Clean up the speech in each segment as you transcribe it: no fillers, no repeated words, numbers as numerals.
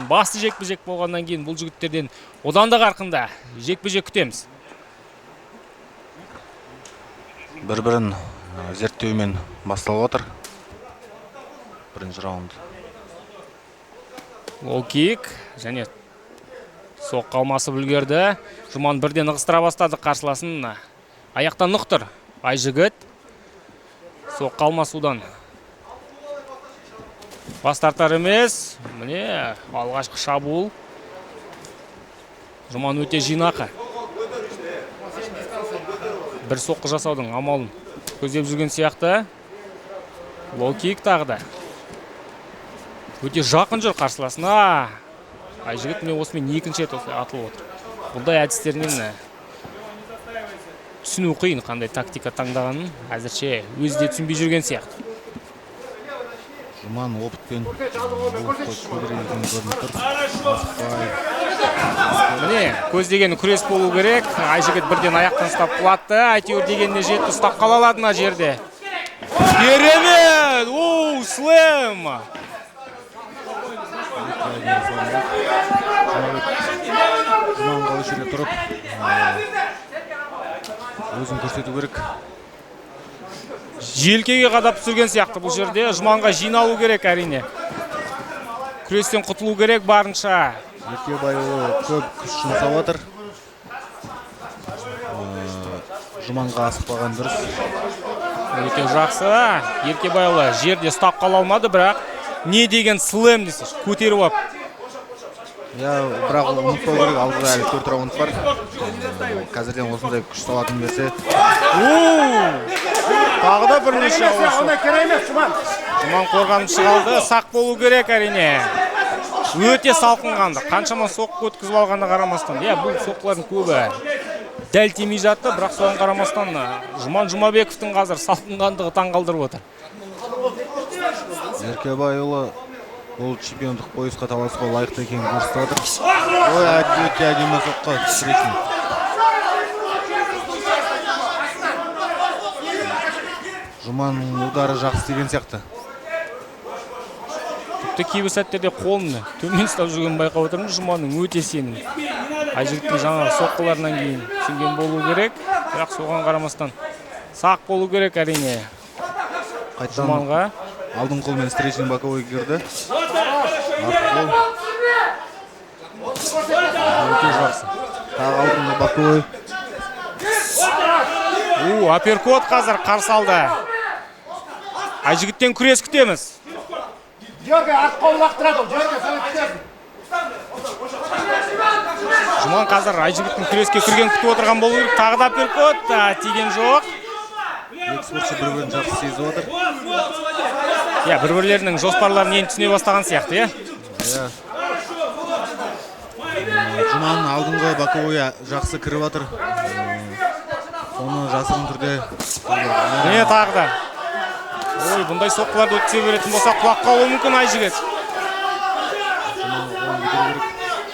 басты жекпе-жек болғаннан кейін бұл жігіттерден одан да қарқында жекпе-жек күтеміз. Бір-бірін зерттеумен басталып отыр. Бірінші раунд. Лоу-кик және соққы алмасып үлгерді. Жұман бірден ығыстыра бастады қарсыласын. Аяқтан нұқтыр. Айжігіт соққы алмасудан бас тартар емес. Міне алғашқы шабуыл. Жұман өте жинақы. Бір соққы жасаудың амалын көздеп жүрген сияқты. Лоу-кик тағы да. Өте жақын жүр қарсыласына. Айжігіт міне осымен екінші рет атылып отыр. Бұндай әдістерінен түсіну қиын қандай тактика таңдағанын. Әзірше өзі де түсінбей жүрген сияқты. Жұман опытпен міне көздегені күрес болу керек. Айжігіт бірден аяқтан ұстап құлатты. Әйтеуір дегеніне жетті, ұстап қала алады мына жерде. Керемет! Оу, слэм! Жұманға осы жерде тұрып өзін көрсету керек. Желкеге қадап түсірген сияқты бұл жерде. Жұманға жиналу керек әрине. Күрестен құтылу керек барынша. Еркебайұлы көп күш жұмсап отыр. Жұманға асықпаған дұрыс. Өте жақсы. Еркебайұлы жерде ұстап қала алмады, бірақ не деген слэм десеш, көтеріп алып. Бірақ ұмытпау керек, алдыда әлі 4 раунд бар. Қазірден осындай күш салатын берсе. Тағы да бірнеше ауыр. Жұман қорғанып шығалды, сақ болу керек әрине. Өте салқынғанды, қаншама соққы өткізіп алғанда қарамастан. Бұл соққылардың көбі дәл тимей жатты, бірақ соған қарамастан Жұман Жұмабековтың қазір салқынғандығы таңғалдырып отыр. Еркебайұлы бұл чемпиондық поясқа таласуға лайықты екенін көрсетіп отыр. Ой, өте әдемі соққы түсіретін. Жұманның удары жақсы деген сияқты. Тіпті кейбір сәттерде қолын төмен ұстап жүргенін байқап отырмыз. Жұманның өте сенімді. Айжігіттің жаңағы соққыларынан кейін түсінген болу керек, бірақ соған қарамастан сақ болу керек әрине. Жұманға алдың қолмен стрейчинг боковой кірді. Өте жақсы. Тағы алдыңғы боковой. Аперкот қазір қарсы алды. Айжігіттен күрес күтеміз. Жұман қазір Айжігіттің күреске кірген күтіп отырған болу керек. Тағы да аперкот, тиген жоқ. Екі спортшы бір-бірін жақсы сезіп отыр. Бір-бірлерінің жоспарларын енді түсіне бастаған сияқты, Жұман алдыңғы боковой жақсы кіріп отыр. Оны жасырын түрде. Не тағы да. Бұндай соққыларды өткізе беретін болса құлақ қалуы мүмкін Айжігіт.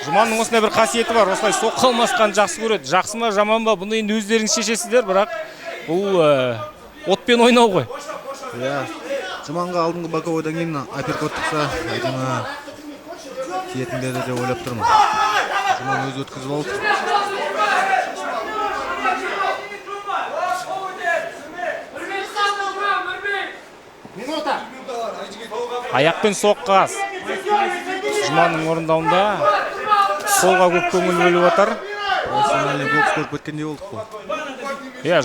Жұманның осындай бір қасиеті бар. Осылай соққы алмасқан жақсы көреді. Жақсы ма, жаман ба, бұны енді өздеріңіз шешесіздер, бірақ бұл отпен ойнау ғой. Жұманға алдыңғы боковойдан кейін аперкот тұқса, әдемі тиетін деді деп ойлап тұрмын. Жұман өзі өткізіп алды. Аяқпен соққы аз. Жұманның орындауында қолға көп көңіл бөліп отыр. Профессиональный бокс көріп кеткендей болдық қой.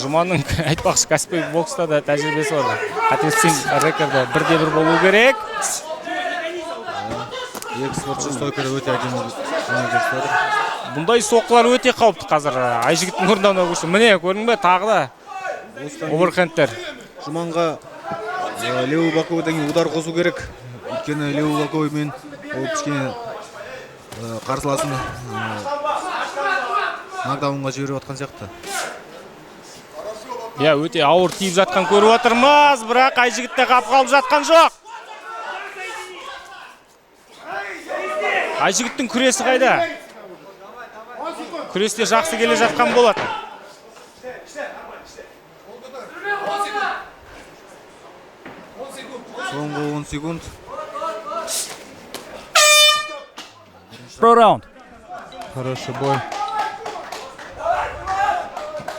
Жұманның айтпақшы кәсіпқой бокста да тәжірибесі бар. Қателеспесем рекорды 1-1 болу керек. Екі спортшы стойкада өте әдемі көрсетіп отыр. Бұндай соққылар өте қауіпті қазір. Айжігіттің орындауына көрсетті. Міне көрдің бе, тағы да оверхендтер. Жұманға левый боковойдан кейін удар қосу керек. Өйткені левый боковоймен ол кішкене қарсыласын нокдаунға жіберіп отқан сияқты. Өте ауыр тиіп жатқан көріп отырмыз, бірақ Айжігітте қап қалып жатқан жоқ. Айжігіттің күресі қайда? Күресте жақсы келе жатқан болады. Соңғы 10 секунд. Второй раунд. Хороший бой.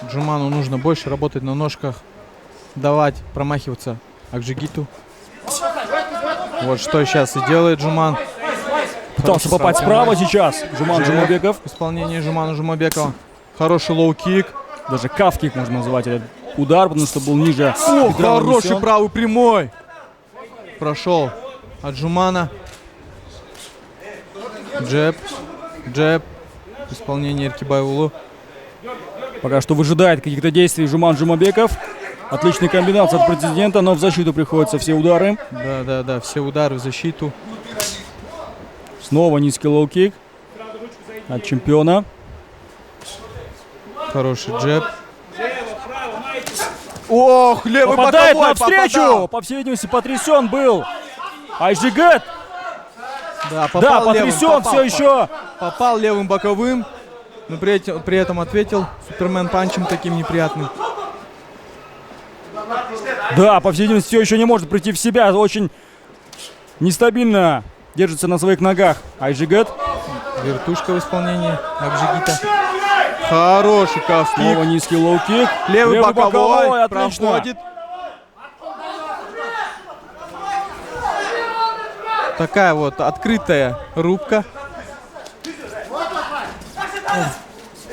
Джуману нужно больше работать на ножках, давать промахиваться Акжигиту. Вот что сейчас и делает Джуман. Пытался попасть справа сейчас. Жуман Жумабеков. В исполнении Жумана Жумабекова. Хороший лоу-кик. Даже каф-кик можно называть этот удар, потому что был ниже. О, бедра хороший нанесен. правый прямой. Прошел от Джумана. Джеб. Джеб. В исполнении Эркибайулу. Пока что выжидает каких-то действий Жуман Жумабеков. Отличная комбинация от претендента, но в защиту приходятся все удары. Да. Все удары в защиту. Снова низкий лоу-кик от чемпиона. Хороший джеб. Ох, левый Попадает боковой, навстречу! попадал. По всей видимости, потрясен был Айжигет. Да, попал Да, левым, потрясен попал, все еще. Попал левым боковым, но при этом ответил Супермен панчем таким неприятным. Да, по всей видимости, все еще не может прийти в себя. Очень нестабильно держится на своих ногах Айжигет. Вертушка в исполнении Акжигита. Хороший кавкик. Снова низкий лоу-кик. Левый боковой, отлично. проходит. Такая вот открытая рубка.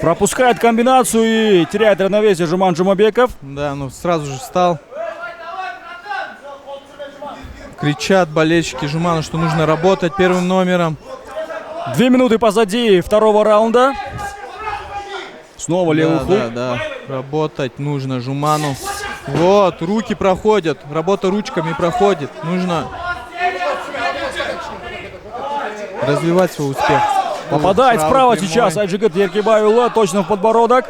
Пропускает комбинацию и теряет равновесие Жуман Жумабеков. Да, ну сразу же встал. Кричат болельщики Жумана, что нужно работать первым номером. 2 минуты позади второго раунда. Снова левый хук. Да. Работать нужно Жуману. Вот, руки проходят. Работа ручками проходит. Нужно развивать свой успех. Попадает Правый справа прямой. сейчас Айжигет Еркибайула. Точно в подбородок.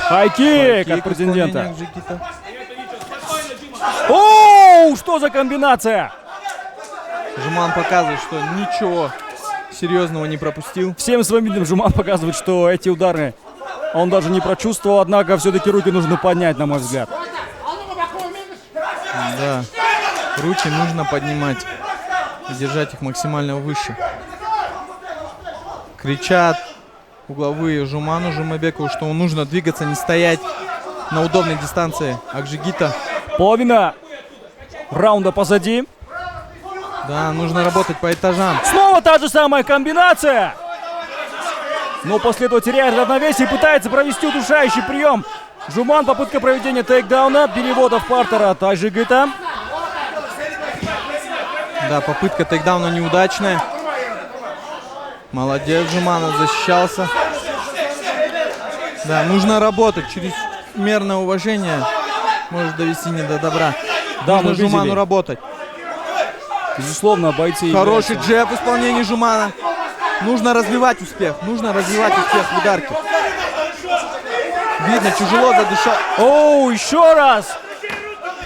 Хайкик от Кик в претендента. исполнении Акжигита. Оу, что за комбинация? Жуман показывает, что ничего серьезного не пропустил. Всем своим видом Жуман показывает, что эти удары он даже не прочувствовал. Однако все-таки руки нужно поднять, на мой взгляд. Да. Руки нужно поднимать и держать их максимально выше. Кричат угловые Жуману Жумабекову, что нужно двигаться, не стоять на удобной дистанции Акжигита. Половина раунда позади. Да, нужно работать по этажам. Снова та же самая комбинация. Но после этого теряет равновесие и пытается провести удушающий прием. Жуман, попытка проведения тейкдауна, перевода в партер от Айжигита. Да, попытка тейкдауна неудачная. Молодец, Жуман, защищался. Да, нужно работать. Чрезмерное уважение может довести не до добра. Да, нужно мы видели. Жуману работать. Безусловно, бойцы Хороший являются- джеб в исполнении Жумана. Нужно развивать успех. Нужно развивать успех в ударке. Видно, тяжело задышал. Оу, еще раз.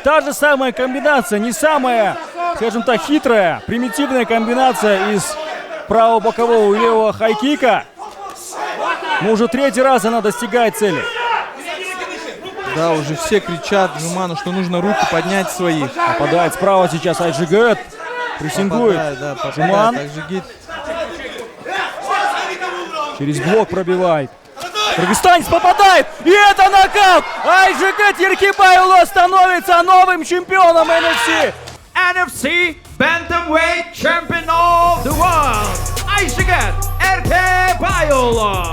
Та же самая комбинация, не самая, скажем так, хитрая, примитивная комбинация из правого бокового и левого хайкика. Но уже третий раз она достигает цели. Да, уже все кричат Жуману, что нужно руки поднять свои. Попадает справа сейчас Айжигет. Прессингует. Попадает, да, попадает. Жуман Акжигит. через блок пробивает. Кыргызстанец попадает. И это нокаут. Айжигет Еркибайула становится новым чемпионом NFC. NFC Bantamweight Champion of the World, Ayşegat Erkebaioglu.